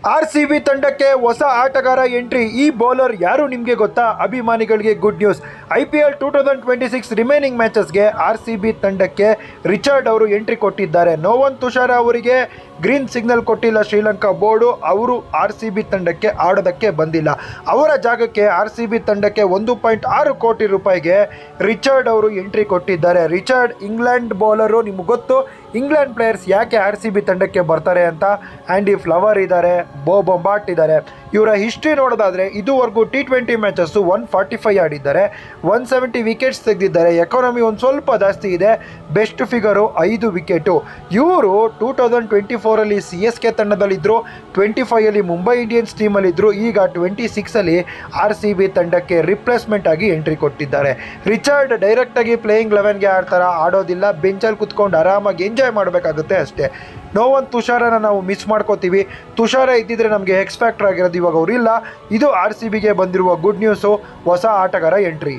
RCB ತಂಡಕ್ಕೆ ಹೊಸ ಆಟಗಾರ ಎಂಟ್ರಿ. ಈ ಬೌಲರ್ ಯಾರು ನಿಮಗೆ ಗೊತ್ತಾ? ಅಭಿಮಾನಿಗಳಿಗೆ ಗುಡ್ ನ್ಯೂಸ್. IPL 2026 ರಿಮೈನಿಂಗ್ ಮ್ಯಾಚಸ್ಗೆ RCB ತಂಡಕ್ಕೆ ರಿಚರ್ಡ್ ಅವರು ಎಂಟ್ರಿ ಕೊಟ್ಟಿದ್ದಾರೆ. ನೋವನ್ ತುಷಾರ ಅವರಿಗೆ ಗ್ರೀನ್ ಸಿಗ್ನಲ್ ಕೊಟ್ಟಿಲ್ಲ ಶ್ರೀಲಂಕಾ ಬೋರ್ಡು. ಅವರು RCB ತಂಡಕ್ಕೆ ಆಡೋದಕ್ಕೆ ಬಂದಿಲ್ಲ. ಅವರ ಜಾಗಕ್ಕೆ RCB ತಂಡಕ್ಕೆ 1.6 ಕೋಟಿ ರೂಪಾಯಿಗೆ ರಿಚರ್ಡ್ ಅವರು ಎಂಟ್ರಿ ಕೊಟ್ಟಿದ್ದಾರೆ. Richard England bowler. ನಿಮ್ಗೆ ಗೊತ್ತು ಇಂಗ್ಲೆಂಡ್ ಪ್ಲೇಯರ್ಸ್ ಯಾಕೆ RCB ತಂಡಕ್ಕೆ ಬರ್ತಾರೆ ಅಂತ. ಆ್ಯಂಡಿ ಫ್ಲವರ್ ಇದ್ದಾರೆ, ಬೋ ಬೊಂಬಾಟ್ ಇದ್ದಾರೆ. ಇವರ ಹಿಸ್ಟ್ರಿ ನೋಡೋದಾದರೆ ಇದುವರೆಗೂ T20 ಮ್ಯಾಚಸ್ಸು 145 ಆಡಿದ್ದಾರೆ, 170 ವಿಕೆಟ್ಸ್ ತೆಗೆದಿದ್ದಾರೆ. ಎಕಾನಮಿ ಒಂದು ಸ್ವಲ್ಪ ಜಾಸ್ತಿ ಇದೆ. Best figure 5 wicket. ಇವರು 2024ಅಲ್ಲಿ CSK ತಂಡದಲ್ಲಿದ್ದರು, 25ಅಲ್ಲಿ ಮುಂಬೈ ಇಂಡಿಯನ್ಸ್ ಟೀಮಲ್ಲಿದ್ದರು. ಈಗ 26ಅಲ್ಲಿ RCB ತಂಡಕ್ಕೆ ರಿಪ್ಲೇಸ್ಮೆಂಟ್ ಆಗಿ ಎಂಟ್ರಿ ಕೊಟ್ಟಿದ್ದಾರೆ. ರಿಚರ್ಡ್ ಡೈರೆಕ್ಟಾಗಿ ಪ್ಲೇಯಿಂಗ್ 11ಗೆ ಆಡೋದಿಲ್ಲ, ಬೆಂಚಲ್ಲಿ ಕುತ್ಕೊಂಡು ಆರಾಮಾಗಿ ಎಂಜಾಯ್ ಮಾಡಬೇಕಾಗುತ್ತೆ ಅಷ್ಟೇ. ನೋವನ್ ತುಷಾರನ ನಾವು ಮಿಸ್ ಮಾಡ್ಕೋತೀವಿ. ತುಷಾರ ಇದ್ದಿದ್ರೆ ನಮಗೆ ಎಕ್ಸ್ ಫ್ಯಾಕ್ಟರ್ ಆಗಿರೋದು. ಇವಾಗ ಅವರಿಲ್ಲ. ಇದು RCBಗೆ ಬಂದಿರುವ ಗುಡ್ ನ್ಯೂಸು, ಹೊಸ ಆಟಗಾರ ಎಂಟ್ರಿ.